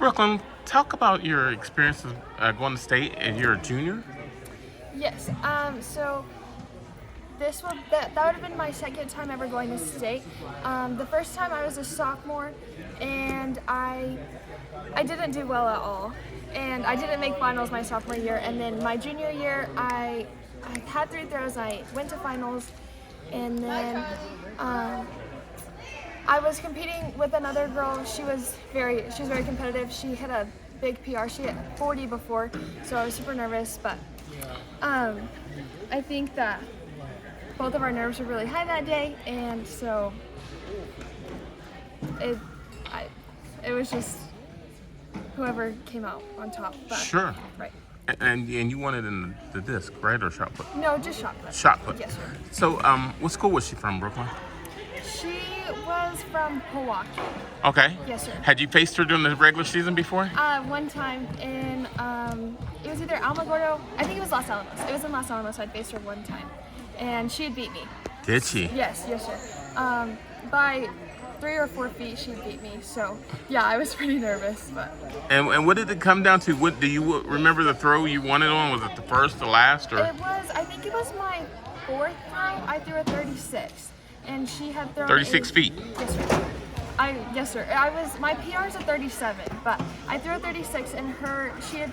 Brooklyn, talk about your experiences going to state and you're a junior. Yes. So that would have been my second time ever going to state. The first time I was a sophomore, and I didn't do well at all, and I didn't make finals my sophomore year. And then my junior year, I had 3 throws. I went to finals, and then I was competing with another girl. She was very competitive. She hit a big PR. She hit 40 before, so I was super nervous. But I think that both of our nerves were really high that day, and so it was just whoever came out on top. But, Sure. Right. And you won it in the disc, right, or shot put? No, just shot put. Shot put. Yes, sir. So, what school was she from, Brooklyn? She was from Milwaukee. Okay. Yes, sir. Had you faced her during the regular season before? One time in it was either Alamogordo. I think it was Los Alamos. It was in Los Alamos. I'd faced her one time, and she had beat me. Did she? Yes, sir. By 3 or 4 feet, she beat me. So yeah, I was pretty nervous, but. And what did it come down to? What do you remember the throw you won it on? Was it the first, the last, or? It was. I think it was my 4th throw. I threw a 36, and she had thrown 36 feet. Yes, sir. Yes, sir. My PR is a 37, but I threw a 36, and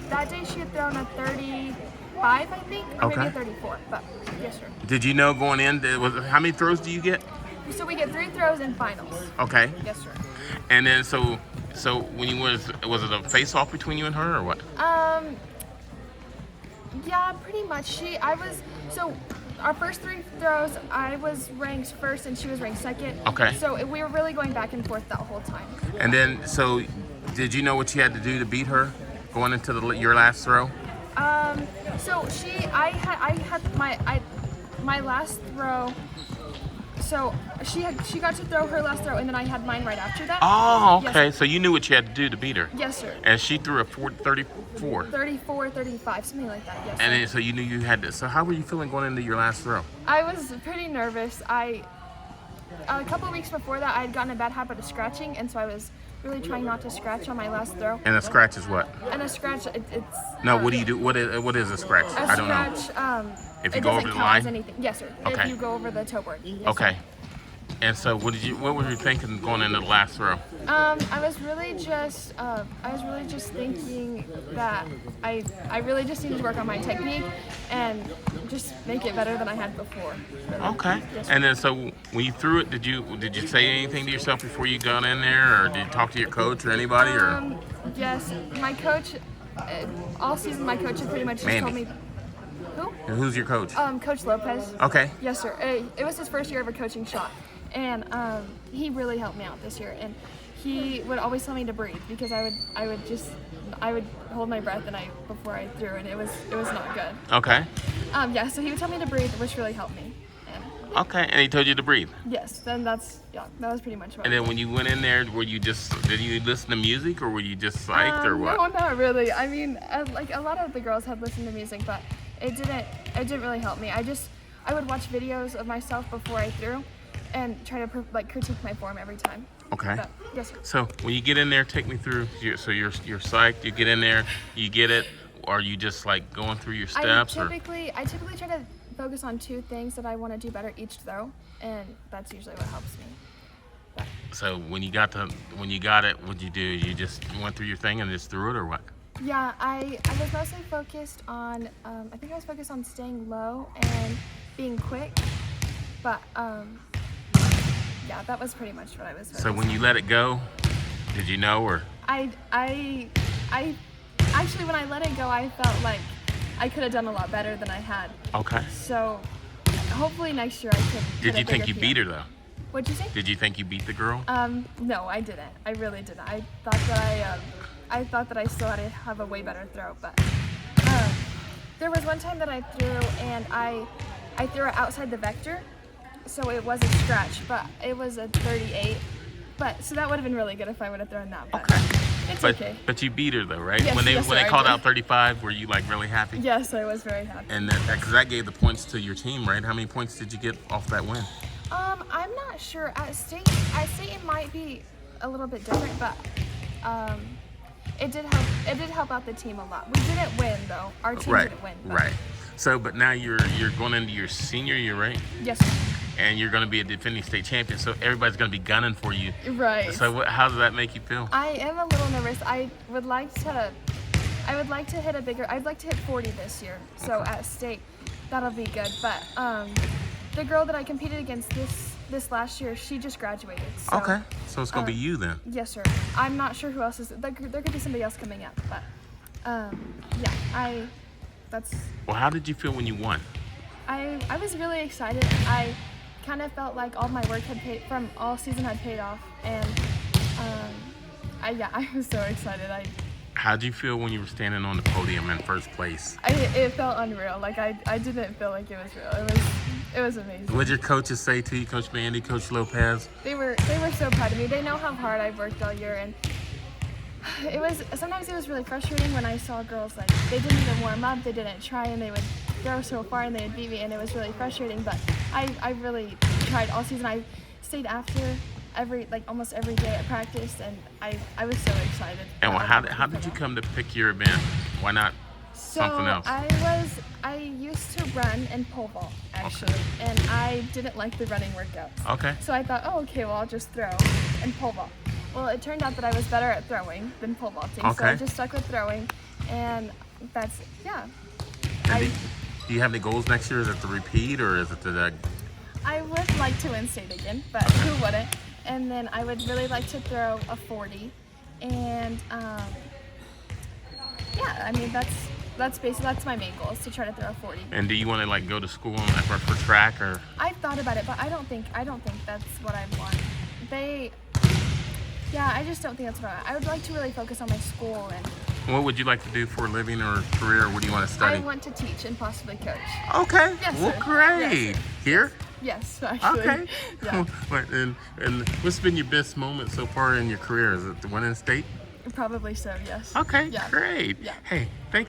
that day she had thrown a 35, I think, or maybe a 34. But yes, sir. Did you know going in? How many throws do you get? So we get 3 throws in finals. Okay. Yes, sir. And then so when you was it a face off between you and her or what? Yeah, pretty much. So our first 3 throws, I was ranked first and she was ranked second. Okay. So we were really going back and forth that whole time. And then, so did you know what you had to do to beat her going into your last throw? So I had my last throw. So she got to throw her last throw, and then I had mine right after that. Oh, okay. Yes, so you knew what you had to do to beat her. yes, sir. And she threw a 34. 34, 35, something like that. Yes. And Sir. then, so you knew you had to. So how were you feeling going into your last throw? I was pretty nervous. A couple of weeks before that, I had gotten a bad habit of scratching, and so I was really trying not to scratch on my last throw. And a scratch is what? And a scratch, it's. No, what do you do? What is a scratch? A I don't know. scratch, If you it go doesn't over the count line? as anything. Yes, sir. Okay. If you go over the toe board. Yes, sir. Okay. And so what were you thinking going into the last throw? I was really just thinking that I really just needed to work on my technique and just make it better than I had before. Really. Okay. Yes, And then so when you threw it, did you say anything to yourself before you got in there, or did you talk to your coach or anybody, or? Yes, my coach. All season, my coach had pretty much just told Mandy. me. Who? And who's your coach? Coach Lopez. Okay. Yes, sir. It was his first year ever coaching shot, and he really helped me out this year. And he would always tell me to breathe because I would hold my breath before I threw, and it was not good. Okay. Yeah. So he would tell me to breathe, which really helped me. And Okay. And he told you to breathe. yes, then that was pretty much what. And then when you went in there, did you listen to music, or were you just psyched, or what? No, not really. I mean, like a lot of the girls had listened to music, but it didn't really help me. I would watch videos of myself before I threw, and try to critique my form every time. Okay. But, yes, sir. So when you get in there, take me through. So you're psyched. You get in there, you get it. Or are you just like going through your steps? I typically try to focus on 2 things that I want to do better each throw, and that's usually what helps me. But, So when you got it, what'd you do? You just went through your thing and just threw it, or what? yeah, I was mostly focused on. I think I was focused on staying low and being quick, but yeah, that was pretty much what I was focused So when you let it go, did you know, or? I actually, when I let it go, I felt like I could have done a lot better than I had. Okay. So hopefully next year I could. Did you think you beat her though? What'd you say? Did you think you beat the girl? No, I didn't. I really didn't. I thought that I still had to have a way better throw, but there was one time that I threw and I threw it outside the vector, so it was a scratch, but it was a 38. But so that would have been really good if I would have thrown that. But Okay. it's But okay. but you beat her though, right? Yes, when they yes, sir, I called did. out 35, were you like really happy? Yes, I was very happy. And because that gave the points to your team, right? How many points did you get off that win? I'm not sure. At state it might be a little bit different, but it did help. It did help out the team a lot. We didn't win though. Our team Right, didn't win. But right. So, but now you're going into your senior year, right? yes, sir. And you're going to be a defending state champion, so everybody's going to be gunning for you. Right. So, how does that make you feel? I am a little nervous. I would like to hit a bigger. I'd like to hit 40 this year. So Okay. at state, that'll be good. But the girl that I competed against this last year, she just graduated. So, Okay, so it's going to be you then. yes, sir. I'm not sure who else is. There could be somebody else coming up, but yeah, that's. Well, how did you feel when you won? I was really excited. I kind of felt like all my work had paid from all season had paid off, and I was so excited. How did you feel when you were standing on the podium in first place? It felt unreal. Like I didn't feel like it was real. It was amazing. What did your coaches say to you, Coach Mandy, Coach Lopez? They were so proud of me. They know how hard I've worked all year, and sometimes it was really frustrating when I saw girls like they didn't even warm up, they didn't try, and they would throw so far and they would beat me, and it was really frustrating. But I really tried all season. I stayed after almost every day at practice, and I was so excited. And how did you come to pick your event? Why not something else? I used to run and pole vault actually, and I didn't like the running workouts. Okay. So I thought, oh, okay, well, I'll just throw and pole vault. Well, it turned out that I was better at throwing than pole vaulting, so I Okay. just stuck with throwing, and that's, yeah. And do you have any goals next year? Is it to repeat or is it to I would like to win state again, but who wouldn't? And then I would really like to throw a 40, and yeah, I mean that's my main goal, is to try to throw a 40. And do you want to like go to school and for track or? I've thought about it, but I don't think that's what I want. I just don't think that's what I would like to really focus on my school, and What would you like to do for a living or career? What do you want to study? I want to teach and possibly coach. Okay. Yes, Well, sir. great. Yes, Here? Yes, actually. Okay. Yeah, And what's been your best moment so far in your career? Is it the winning state? probably so. Yes. Okay. Yeah. Great. Yeah. Hey, thank